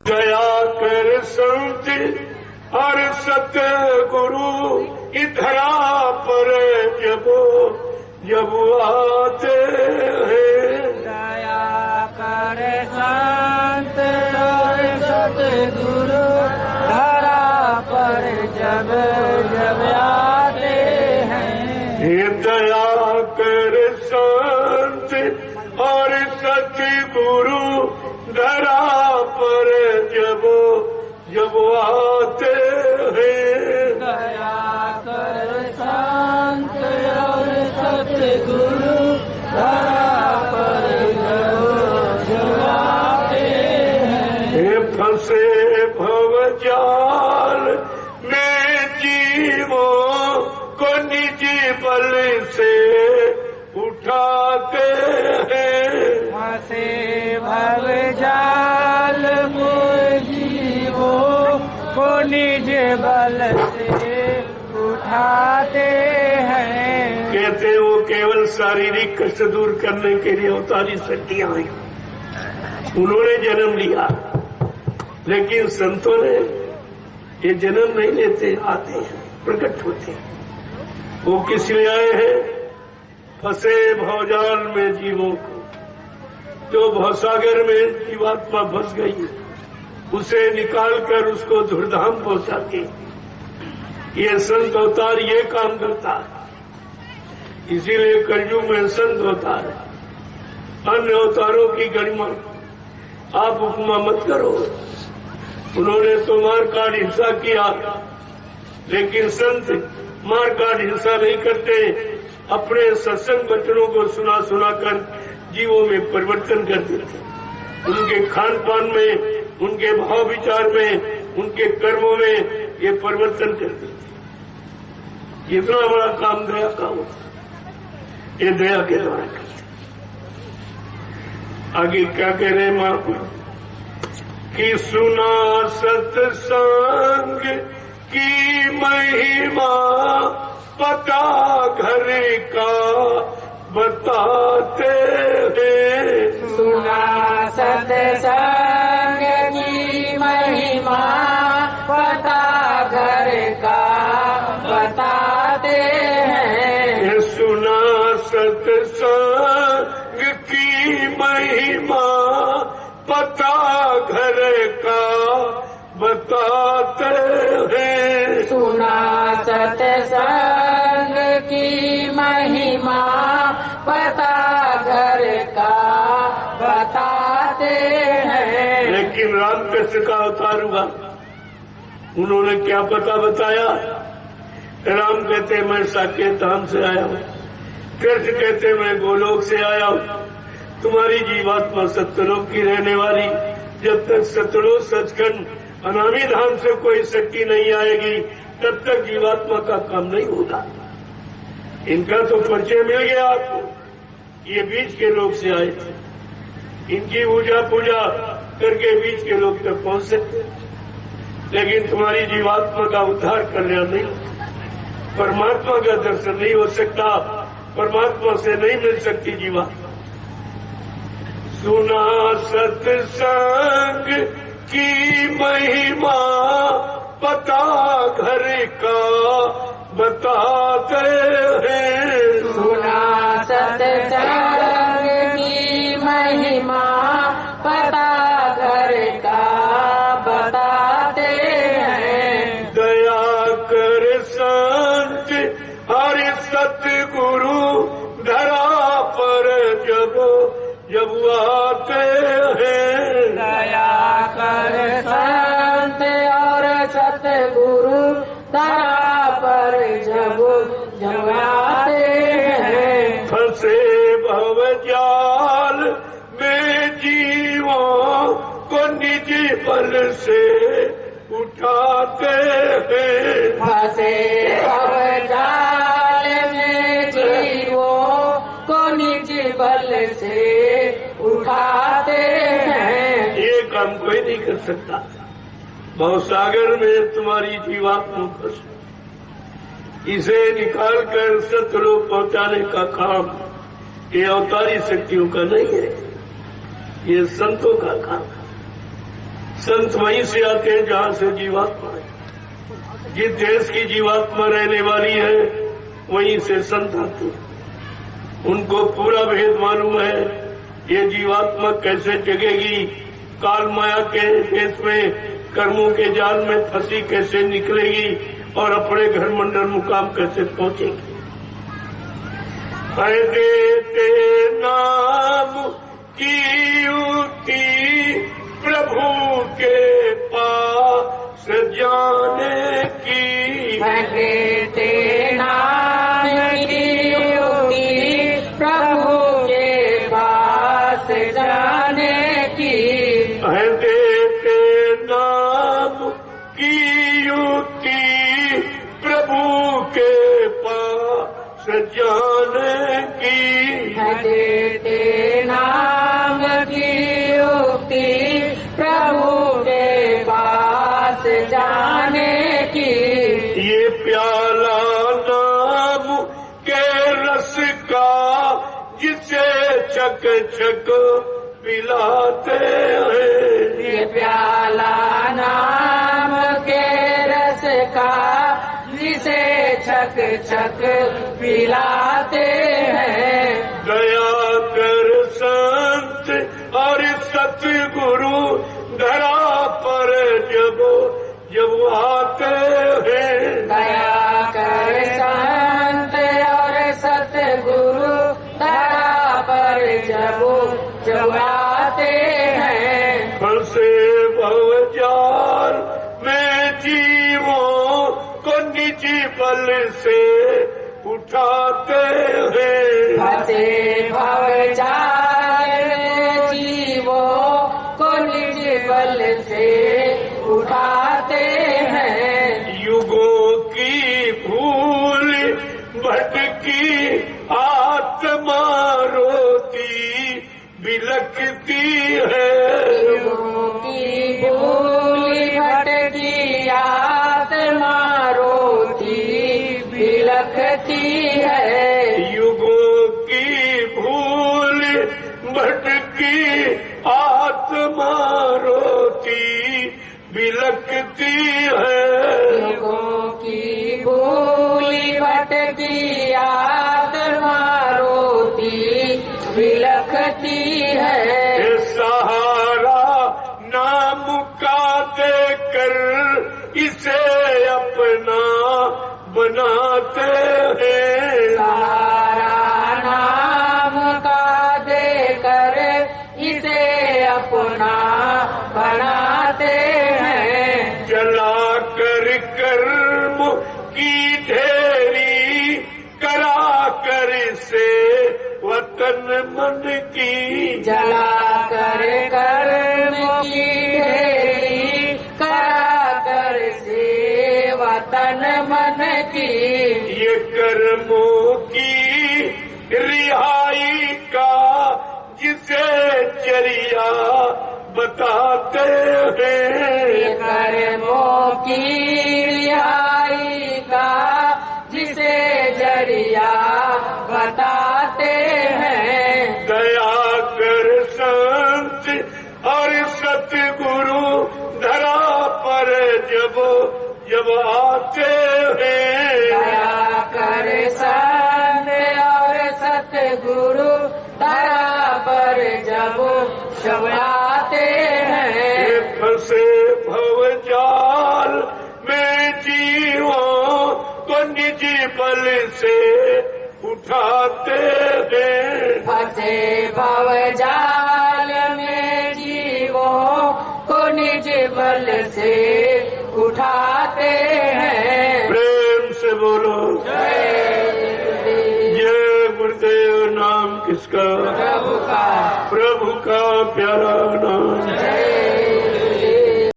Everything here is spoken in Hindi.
दया कर संत और सतगुरु इधरा पर जब आते हैं। दया कर संत और सतगुरु धरा पर जब आते हैं। ये दया कर संत और सतगुरु धरा पर जब आते हैं। दया कर संत और सतगुरु धरा पर जब आते हैं। हे फंसे भवजाल में जीवों को निज बल से उठाते हैं। फंसे भवजाल में जीवों को निज बल से उठाते हैं। कहते वो केवल शारीरिक कष्ट दूर करने के लिए अवतारी शक्तियां आई। उन्होंने जन्म लिया, लेकिन संतों ने ये जन्म नहीं लेते, आते हैं, प्रकट होते हैं। वो किस लिए आए हैं? फंसे भवजाल में जीवों को, जो भवसागर में जीवात्मा फंस गई उसे निकालकर उसको धुरधाम पहुंचाते। ये संत अवतार ये काम करता है। इसीलिए कलयुग में संत होता है। अन्य अवतारों की गरिमा आप उपमा मत करो। उन्होंने तो मारकाट हिंसा किया, लेकिन संत मारकाट हिंसा नहीं करते। अपने सत्संग वचनों को सुना कर जीवों में परिवर्तन कर देते। उनके खान पान में, उनके भाव विचार में, उनके कर्मों में ये परिवर्तन कर देते। इतना बड़ा काम दया का होता, ये दया के द्वारा करते। आगे क्या कह रहे हैं महापुरुष कि सुना सत्संग की महिमा, पता घर का बताते हैं। सुना सत्संग की महिमा, पता घर का बताते हैं। सुना सत्संग की महिमा, पता घर का बताते हैं। सुना सत्संग की महिमा, पता घर का बताते हैं। लेकिन रामकृष्ण का अवतार हुआ, उन्होंने क्या पता बताया? राम कहते मैं साकेत धाम से आया हूँ, कृष्ण कहते मैं गोलोक से आया हूँ। तुम्हारी जीवात्मा सत्यलोक की रहने वाली, जब तक सत्यलोक सचखंड अनामी धाम से कोई शक्ति नहीं आएगी तब तक जीवात्मा का काम नहीं होगा। इनका तो परिचय मिल गया आपको, ये बीच के लोग से आए थे। इनकी पूजा करके बीच के लोग तक पहुंच सकते, लेकिन तुम्हारी जीवात्मा का उद्धार कल्याण नहीं, परमात्मा का दर्शन नहीं हो सकता, परमात्मा से नहीं मिल सकती जीवात्मा। सुना सत्संग की महिमा, पता घर का बताते हैं। सुना सत्संग की महिमा, पता घर का बताते हैं। दया कर संत हर सतगुरु धरा पर जब आते हैं। दया कर संत और सतगुरु धरा पर जब आते हैं। फंसे भवजाल में जीवों को निज बल से उठाते हैं। फंसे भवजाल में जीवों को निज बल से उठाते हैं। ये काम कोई नहीं कर सकता। भवसागर में तुम्हारी जीवात्मा फंस, इसे निकालकर सतलोक पहुंचाने का काम ये अवतारी शक्तियों का नहीं है, ये संतों का काम है। संत वहीं से आते हैं जहां से जीवात्मा है। जिस देश की जीवात्मा रहने वाली है वहीं से संत आते हैं। उनको पूरा भेद मालूम है, ये जीवात्मा कैसे जगेगी, काल माया के देश में कर्मों के जाल में फंसी कैसे निकलेगी और अपने घर मंडल मुकाम कैसे पहुंचेगी। देते नाम की युक्ति प्रभु के पास जाने की, देते नाम की युक्ति प्रभु के पास जाने की, देते नाम की युक्ति प्रभु के पास जाने की, देते नाम की युक्ति प्रभु के पास जाने की। ये प्याला नाम के रस का जिसे छक छक पिलाते हैं, ये प्याला नाम के रस का जिसे छक छक पिलाते हैं। दया कर संत और सतगुरु धरा पर जब जब आते हैं, दया कर संत और सतगुरु धरा पर जब जब आते हैं। फंसे भवजाल में जीवों को निजी बल से उठाते हैं, फंसे भवजाल में जीवों को निज बल से उठाते हैं। युगों की भूल भटकी आत्मा रोती बिलखती है, युगों की भूल भटकी आत्मा रोती बिलखती है। युगों की भूल भटकी आत्मा रोती बिलखती है, युगों की भूल भटकी आत्मा रोती बिलखती है। सहारा नाम का देकर इसे अपना बनाते हैं, सहारा नाम का देकर इसे अपना बनाते हैं। जला कर कर्म की ढेरी करा कर से वतन मन की, जला कर कर्म की ढेरी करा कर से वतन मन की। ये कर्मों की रिहाई का जिसे चरिया बताते हैं, कर्मों की रिहाई का जिसे जरिया बताते हैं। दया कर संत और सतगुरु धरा पर जब जब आते हैं, दया कर संत और सतगुरु धरा पर जब जब आते हैं। फंसे भवजाल में जीवों को निजी बल से उठाते हैं, फंसे भवजाल में जीवों को निज बल से उठाते हैं। प्रेम से बोलो जय गुरुदेव। जय गुरुदेव। नाम किसका? प्रभु का। प्रभु का प्यारा नाम। जय